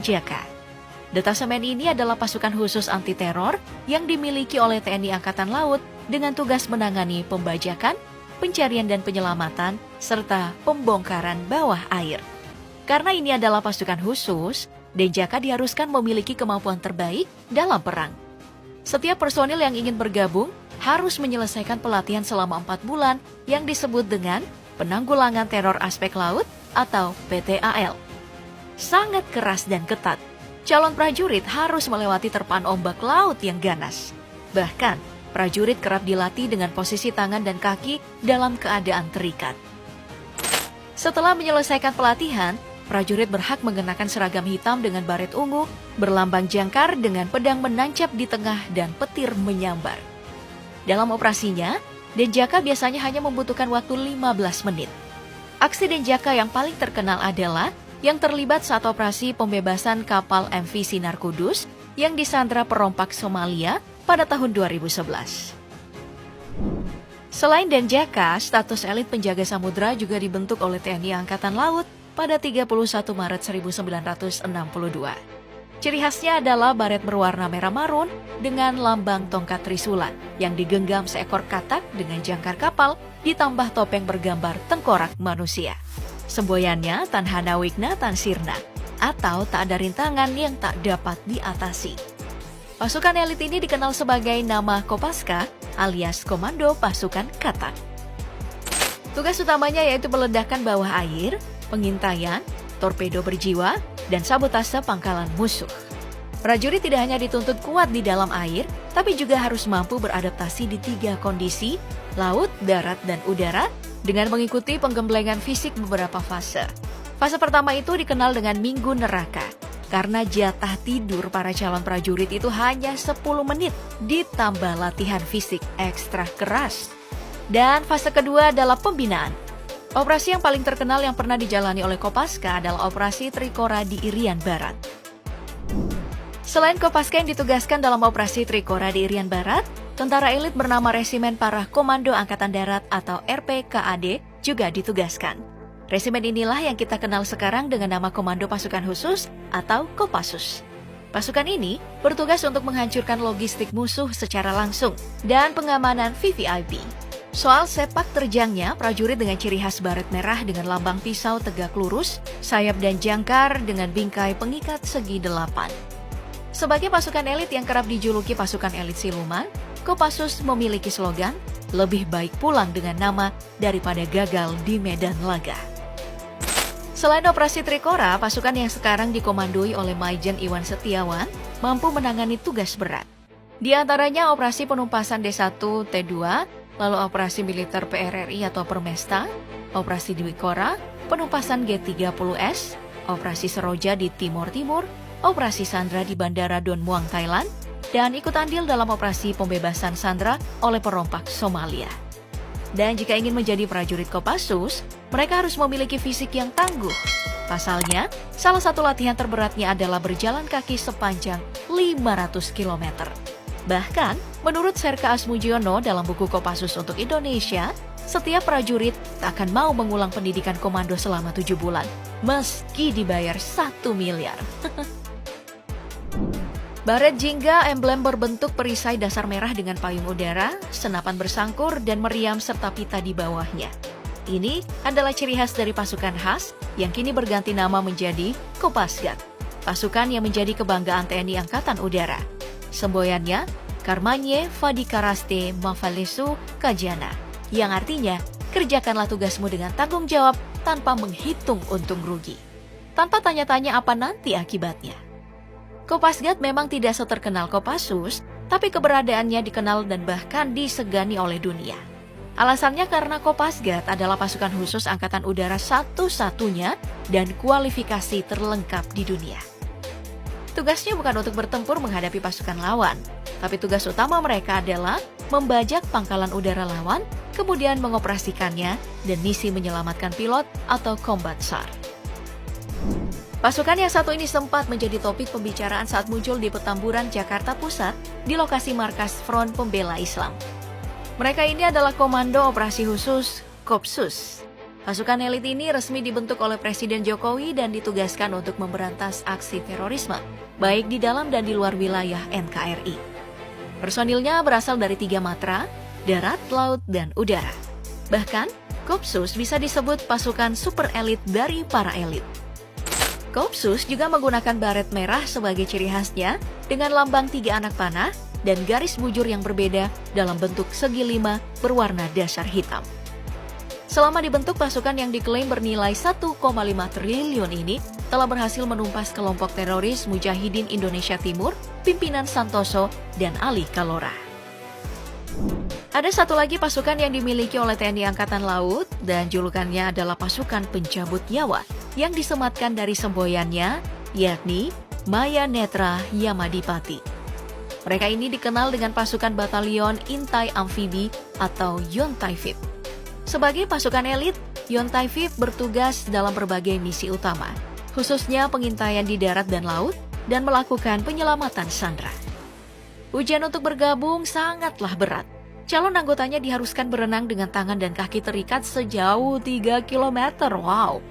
Jaka. Detasemen ini adalah pasukan khusus anti-teror yang dimiliki oleh TNI Angkatan Laut dengan tugas menangani pembajakan, pencarian dan penyelamatan, serta pembongkaran bawah air. Karena ini adalah pasukan khusus, Denjaka diharuskan memiliki kemampuan terbaik dalam perang. Setiap personil yang ingin bergabung harus menyelesaikan pelatihan selama 4 bulan yang disebut dengan Penanggulangan Teror Aspek Laut atau PTAL. Sangat keras dan ketat. Calon prajurit harus melewati terpaan ombak laut yang ganas. Bahkan, prajurit kerap dilatih dengan posisi tangan dan kaki dalam keadaan terikat. Setelah menyelesaikan pelatihan, prajurit berhak mengenakan seragam hitam dengan baret ungu, berlambang jangkar dengan pedang menancap di tengah dan petir menyambar. Dalam operasinya, Denjaka biasanya hanya membutuhkan waktu 15 menit. Aksi Denjaka yang paling terkenal adalah yang terlibat saat operasi pembebasan kapal MV Sinar Kudus yang disandra perompak Somalia pada tahun 2011. Selain Denjaka, status elit penjaga samudra juga dibentuk oleh TNI Angkatan Laut pada 31 Maret 1962. Ciri khasnya adalah baret berwarna merah marun dengan lambang tongkat trisulan yang digenggam seekor katak dengan jangkar kapal ditambah topeng bergambar tengkorak manusia. Semboyannya Tanhana Wigna Tansirna atau tak ada rintangan yang tak dapat diatasi. Pasukan elit ini dikenal sebagai nama Kopaska alias Komando Pasukan Katak. Tugas utamanya yaitu peledakan bawah air, pengintaian, torpedo berjiwa, dan sabotase pangkalan musuh. Prajurit tidak hanya dituntut kuat di dalam air, tapi juga harus mampu beradaptasi di 3 kondisi, laut, darat, dan udara, dengan mengikuti penggemblengan fisik beberapa fase. Fase pertama itu dikenal dengan Minggu Neraka, karena jatah tidur para calon prajurit itu hanya 10 menit, ditambah latihan fisik ekstra keras. Dan fase kedua adalah pembinaan. Operasi yang paling terkenal yang pernah dijalani oleh Kopaska adalah Operasi Trikora di Irian Barat. Selain Kopaska yang ditugaskan dalam Operasi Trikora di Irian Barat, tentara elit bernama Resimen Para Komando Angkatan Darat atau RPKAD juga ditugaskan. Resimen inilah yang kita kenal sekarang dengan nama Komando Pasukan Khusus atau Kopassus. Pasukan ini bertugas untuk menghancurkan logistik musuh secara langsung dan pengamanan VVIP. Soal sepak terjangnya, prajurit dengan ciri khas baret merah dengan lambang pisau tegak lurus, sayap dan jangkar dengan bingkai pengikat segi 8. Sebagai pasukan elit yang kerap dijuluki pasukan elit siluman, Kopassus memiliki slogan, lebih baik pulang dengan nama daripada gagal di medan laga. Selain operasi Trikora, pasukan yang sekarang dikomandoi oleh Maijen Iwan Setiawan mampu menangani tugas berat. Di antaranya operasi penumpasan D1, T2, lalu operasi militer PRRI atau Permesta, operasi Dwikora, penumpasan G30S, operasi Seroja di Timur Timur, operasi Sandra di Bandara Don Muang, Thailand, dan ikut andil dalam operasi pembebasan Sandra oleh perompak Somalia. Dan jika ingin menjadi prajurit Kopassus, mereka harus memiliki fisik yang tangguh. Pasalnya, salah satu latihan terberatnya adalah berjalan kaki sepanjang 500 km. Bahkan, menurut Serka Asmujiono dalam buku Kopassus untuk Indonesia, setiap prajurit tak akan mau mengulang pendidikan komando selama 7 bulan, meski dibayar 1 miliar. Baret jingga emblem berbentuk perisai dasar merah dengan payung udara, senapan bersangkur, dan meriam serta pita di bawahnya. Ini adalah ciri khas dari pasukan khas yang kini berganti nama menjadi Kopasgat, pasukan yang menjadi kebanggaan TNI Angkatan Udara. Semboyannya Karmanye Fadikaraste Mafalesu Kajana, yang artinya kerjakanlah tugasmu dengan tanggung jawab tanpa menghitung untung rugi. Tanpa tanya-tanya apa nanti akibatnya. Kopasgat memang tidak seterkenal Kopassus, tapi keberadaannya dikenal dan bahkan disegani oleh dunia. Alasannya karena Kopasgat adalah pasukan khusus Angkatan Udara satu-satunya dan kualifikasi terlengkap di dunia. Tugasnya bukan untuk bertempur menghadapi pasukan lawan, tapi tugas utama mereka adalah membajak pangkalan udara lawan, kemudian mengoperasikannya, dan misi menyelamatkan pilot atau combat SAR. Pasukan yang satu ini sempat menjadi topik pembicaraan saat muncul di Petamburan, Jakarta Pusat, di lokasi markas Front Pembela Islam. Mereka ini adalah Komando Operasi Khusus Kopsus. Pasukan elit ini resmi dibentuk oleh Presiden Jokowi dan ditugaskan untuk memberantas aksi terorisme, baik di dalam dan di luar wilayah NKRI. Personilnya berasal dari 3 matra, darat, laut, dan udara. Bahkan, Kopsus bisa disebut pasukan super elit dari para elit. Kopsus juga menggunakan baret merah sebagai ciri khasnya dengan lambang 3 anak panah dan garis bujur yang berbeda dalam bentuk segi 5 berwarna dasar hitam. Selama dibentuk, pasukan yang diklaim bernilai 1,5 triliun ini telah berhasil menumpas kelompok teroris Mujahidin Indonesia Timur, pimpinan Santoso dan Ali Kalora. Ada satu lagi pasukan yang dimiliki oleh TNI Angkatan Laut dan julukannya adalah pasukan pencabut nyawa yang disematkan dari semboyannya, yakni Maya Netra Yamadipati. Mereka ini dikenal dengan pasukan batalion intai amfibi atau Yontaifib. Sebagai pasukan elit, Yontaifib bertugas dalam berbagai misi utama, khususnya pengintaian di darat dan laut dan melakukan penyelamatan sandera. Ujian untuk bergabung sangatlah berat. Calon anggotanya diharuskan berenang dengan tangan dan kaki terikat sejauh 3 km. Wow!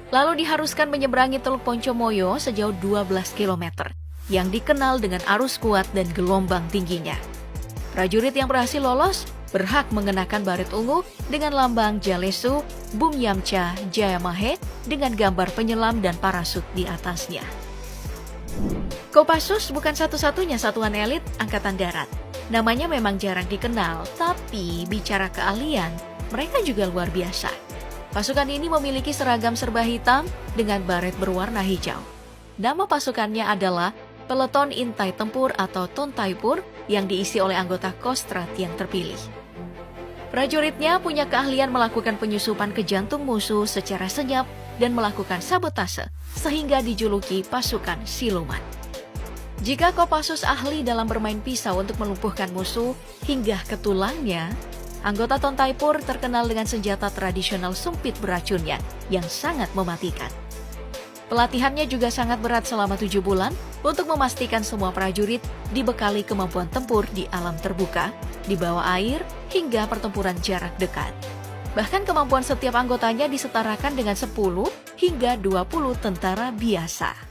Lalu diharuskan menyeberangi Teluk Poncomoyo sejauh 12 km, yang dikenal dengan arus kuat dan gelombang tingginya. Prajurit yang berhasil lolos berhak mengenakan baret ungu dengan lambang Jalesu, Bumyamca, Jayamahe dengan gambar penyelam dan parasut di atasnya. Kopassus bukan satu-satunya satuan elit Angkatan Darat. Namanya memang jarang dikenal, tapi bicara keahlian, mereka juga luar biasa. Pasukan ini memiliki seragam serba hitam dengan baret berwarna hijau. Nama pasukannya adalah Peleton Intai Tempur atau Tontaipur yang diisi oleh anggota Kostrad yang terpilih. Prajuritnya punya keahlian melakukan penyusupan ke jantung musuh secara senyap dan melakukan sabotase, sehingga dijuluki pasukan siluman. Jika Kopassus ahli dalam bermain pisau untuk melumpuhkan musuh hingga ke tulangnya, anggota Tontaipur terkenal dengan senjata tradisional sumpit beracunnya yang sangat mematikan. Pelatihannya juga sangat berat selama 7 bulan untuk memastikan semua prajurit dibekali kemampuan tempur di alam terbuka, di bawah air, hingga pertempuran jarak dekat. Bahkan kemampuan setiap anggotanya disetarakan dengan 10 hingga 20 tentara biasa.